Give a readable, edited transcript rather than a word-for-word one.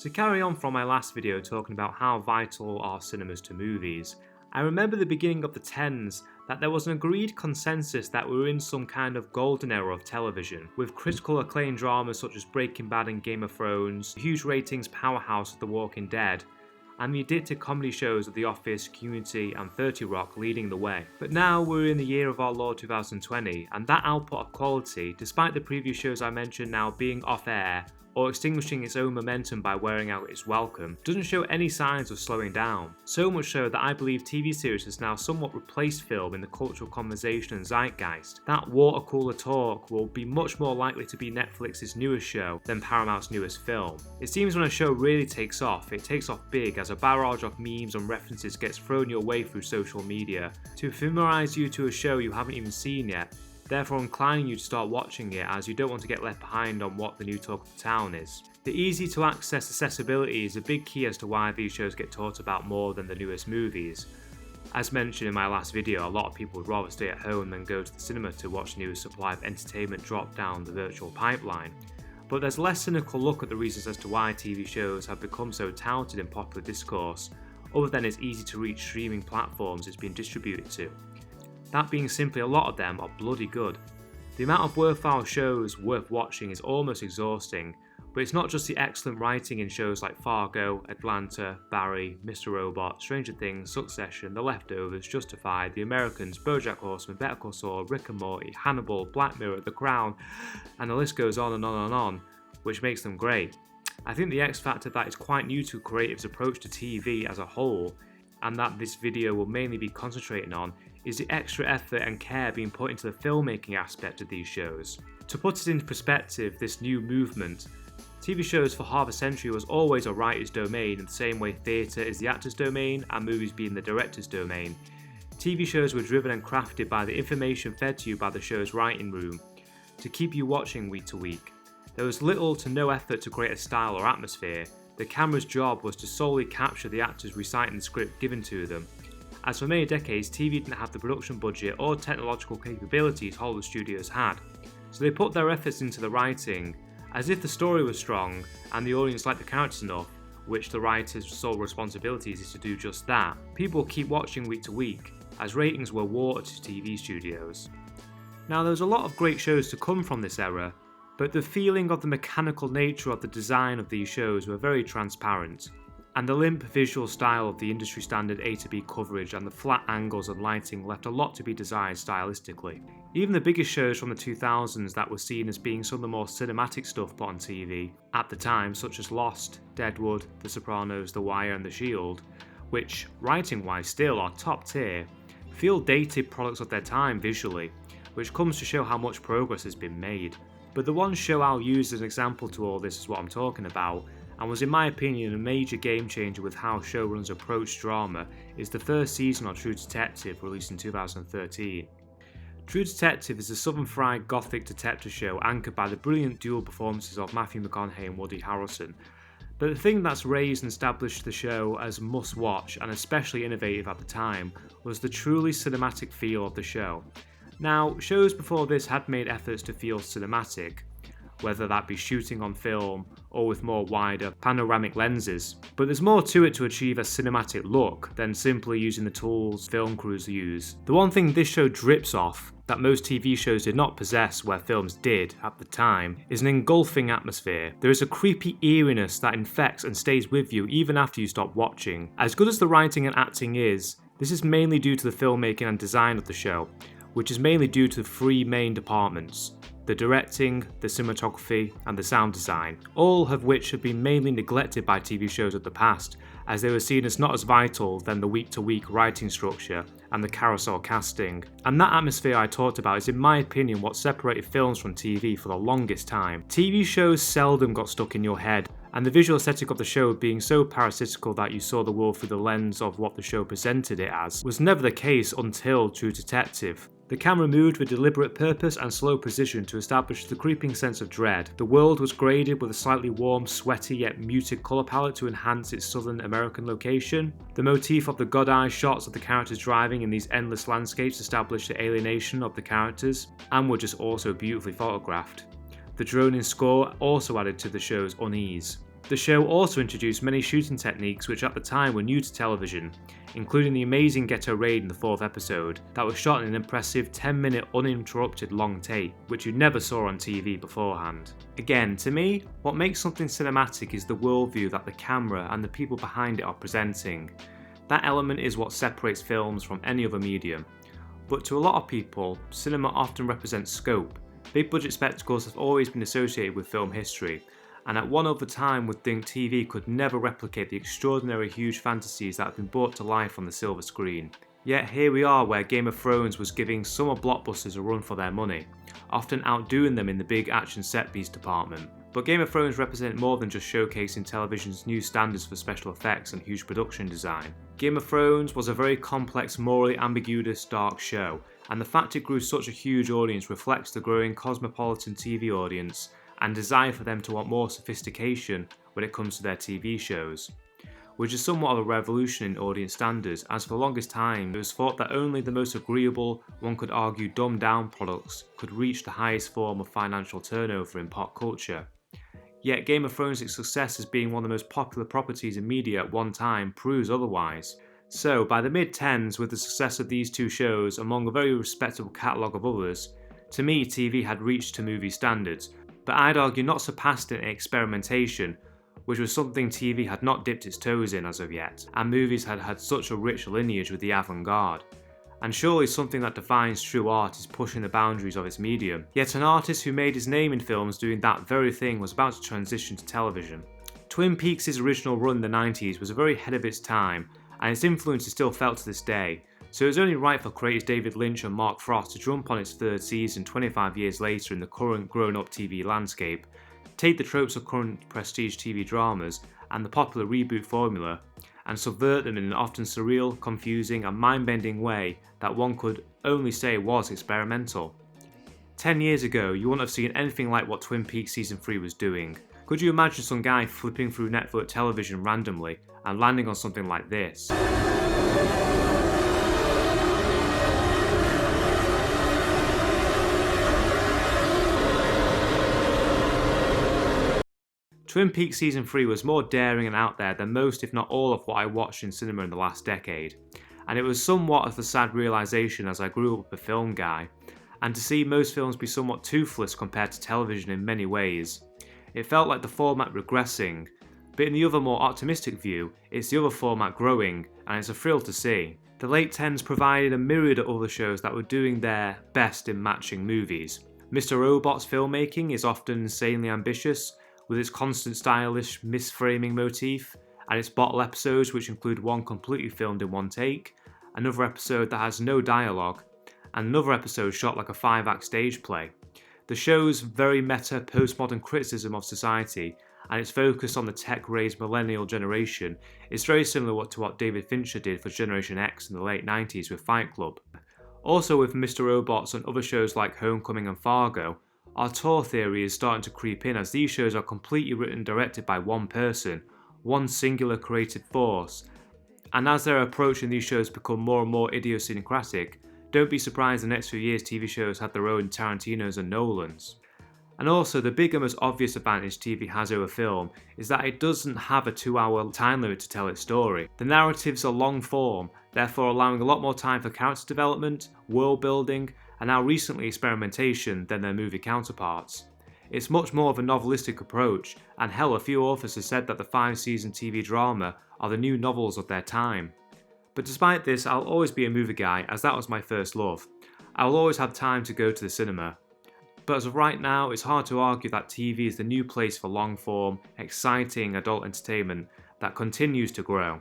To carry on from my last video talking about how vital are cinemas to movies, I remember the beginning of the 10s that there was an agreed consensus that we were in some kind of golden era of television, with critical acclaimed dramas such as Breaking Bad and Game of Thrones, the huge ratings powerhouse of The Walking Dead, and the addictive comedy shows of The Office, Community and 30 Rock leading the way. But now we're in the year of our Lord 2020, and that output of quality, despite the previous shows I mentioned now being off air, or extinguishing its own momentum by wearing out its welcome, doesn't show any signs of slowing down. So much so that I believe TV series has now somewhat replaced film in the cultural conversation and zeitgeist. That water cooler talk will be much more likely to be Netflix's newest show than Paramount's newest film. It seems when a show really takes off, it takes off big as a barrage of memes and references gets thrown your way through social media to familiarise you to a show you haven't even seen yet, therefore inclining you to start watching it as you don't want to get left behind on what the new talk of the town is. The easy to access accessibility is a big key as to why these shows get talked about more than the newest movies. As mentioned in my last video, a lot of people would rather stay at home than go to the cinema to watch the newest supply of entertainment drop down the virtual pipeline. But there's a less cynical look at the reasons as to why TV shows have become so touted in popular discourse, other than its easy to reach streaming platforms it's been distributed to. That being simply a lot of them are bloody good. The amount of worthwhile shows worth watching is almost exhausting, but it's not just the excellent writing in shows like Fargo, Atlanta, Barry, Mr. Robot, Stranger Things, Succession, The Leftovers, Justified, The Americans, BoJack Horseman, Better Call Saul, Rick and Morty, Hannibal, Black Mirror, The Crown, and the list goes on and on and on, which makes them great. I think the X factor that is quite new to creatives' approach to TV as a whole, and that this video will mainly be concentrating on, is the extra effort and care being put into the filmmaking aspect of these shows. To put it into perspective, this new movement, TV shows for half a century was always a writer's domain in the same way theatre is the actor's domain and movies being the director's domain. TV shows were driven and crafted by the information fed to you by the show's writing room, to keep you watching week to week. There was little to no effort to create a style or atmosphere. The camera's job was to solely capture the actors reciting the script given to them. As for many decades, TV didn't have the production budget or technological capabilities Hollywood studios had, so they put their efforts into the writing, as if the story was strong and the audience liked the characters enough, which the writer's sole responsibility is to do just that. People keep watching week to week, as ratings were water to TV studios. Now there's a lot of great shows to come from this era, but the feeling of the mechanical nature of the design of these shows were very transparent, and the limp visual style of the industry standard A to B coverage and the flat angles and lighting left a lot to be desired stylistically. Even the biggest shows from the 2000s that were seen as being some of the more cinematic stuff put on TV at the time, such as Lost, Deadwood, The Sopranos, The Wire and The Shield, which writing-wise still are top tier, feel dated products of their time visually, which comes to show how much progress has been made. But the one show I'll use as an example to all this is what I'm talking about, and was in my opinion a major game changer with how showrunners approach drama, is the first season of True Detective, released in 2013. True Detective is a southern fried gothic detective show anchored by the brilliant dual performances of Matthew McConaughey and Woody Harrelson. But the thing that's raised and established the show as must watch and especially innovative at the time was the truly cinematic feel of the show. Now, shows before this had made efforts to feel cinematic, whether that be shooting on film or with more wider panoramic lenses. But there's more to it to achieve a cinematic look than simply using the tools film crews use. The one thing this show drips off, that most TV shows did not possess where films did at the time, is an engulfing atmosphere. There is a creepy eeriness that infects and stays with you even after you stop watching. As good as the writing and acting is, this is mainly due to the filmmaking and design of the show, which is mainly due to the three main departments: the directing, the cinematography, and the sound design, all of which have been mainly neglected by TV shows of the past, as they were seen as not as vital than the week-to-week writing structure and the carousel casting. And that atmosphere I talked about is in my opinion what separated films from TV for the longest time. TV shows seldom got stuck in your head, and the visual aesthetic of the show being so parasitical that you saw the world through the lens of what the show presented it as was never the case until True Detective. The camera moved with deliberate purpose and slow precision to establish the creeping sense of dread. The world was graded with a slightly warm, sweaty yet muted colour palette to enhance its southern American location. The motif of the god-eye shots of the characters driving in these endless landscapes established the alienation of the characters, and were just also beautifully photographed. The droning score also added to the show's unease. The show also introduced many shooting techniques which at the time were new to television, including the amazing ghetto raid in the 4th episode that was shot in an impressive 10-minute uninterrupted long take, which you never saw on TV beforehand. Again, to me, what makes something cinematic is the worldview that the camera and the people behind it are presenting. That element is what separates films from any other medium. But to a lot of people, cinema often represents scope. Big budget spectacles have always been associated with film history, and at one other time would think TV could never replicate the extraordinary huge fantasies that have been brought to life on the silver screen. Yet here we are where Game of Thrones was giving summer blockbusters a run for their money, often outdoing them in the big action set piece department. But Game of Thrones represents more than just showcasing television's new standards for special effects and huge production design. Game of Thrones was a very complex, morally ambiguous, dark show, and the fact it grew such a huge audience reflects the growing cosmopolitan TV audience and desire for them to want more sophistication when it comes to their TV shows, which is somewhat of a revolution in audience standards, as for the longest time it was thought that only the most agreeable, one could argue dumbed down products could reach the highest form of financial turnover in pop culture. Yet Game of Thrones' success as being one of the most popular properties in media at one time proves otherwise. So by the mid-10s, with the success of these two shows among a very respectable catalogue of others, to me TV had reached to movie standards, but I'd argue not surpassed it in experimentation, which was something TV had not dipped its toes in as of yet, and movies had had such a rich lineage with the avant-garde. And surely something that defines true art is pushing the boundaries of its medium. Yet an artist who made his name in films doing that very thing was about to transition to television. Twin Peaks' original run in the 90s was very ahead of its time, and its influence is still felt to this day, so it was only right for creators David Lynch and Mark Frost to jump on its 3rd season 25 years later in the current grown-up TV landscape, take the tropes of current prestige TV dramas and the popular reboot formula, and subvert them in an often surreal, confusing and mind-bending way that one could only say was experimental. 10 years ago, you wouldn't have seen anything like what Twin Peaks Season 3 was doing. Could you imagine some guy flipping through network television randomly and landing on something like this? Twin Peaks Season 3 was more daring and out there than most if not all of what I watched in cinema in the last decade, and it was somewhat of a sad realisation as I grew up a film guy, and to see most films be somewhat toothless compared to television in many ways. It felt like the format regressing, but in the other more optimistic view, it's the other format growing, and it's a thrill to see. The late 10s provided a myriad of other shows that were doing their best in matching movies. Mr. Robot's filmmaking is often insanely ambitious, with its constant stylish misframing motif, and its bottle episodes which include one completely filmed in one take, another episode that has no dialogue, and another episode shot like a 5-act stage play. The show's very meta postmodern criticism of society and its focus on the tech-raised millennial generation is very similar to what David Fincher did for Generation X in the late 90s with Fight Club. Also with Mr. Robots and other shows like Homecoming and Fargo, auteur theory is starting to creep in as these shows are completely written and directed by one person, one singular creative force, and as their approach in these shows become more and more idiosyncratic, don't be surprised the next few years TV shows have their own Tarantinos and Nolans. And also the big and most obvious advantage TV has over film is that it doesn't have a 2-hour time limit to tell its story. The narratives are long form, therefore allowing a lot more time for character development, world building, and now recently experimentation than their movie counterparts. It's much more of a novelistic approach, and hell, a few authors have said that the 5-season TV drama are the new novels of their time. But despite this, I'll always be a movie guy as that was my first love. I'll always have time to go to the cinema. But as of right now, it's hard to argue that TV is the new place for long form, exciting adult entertainment that continues to grow.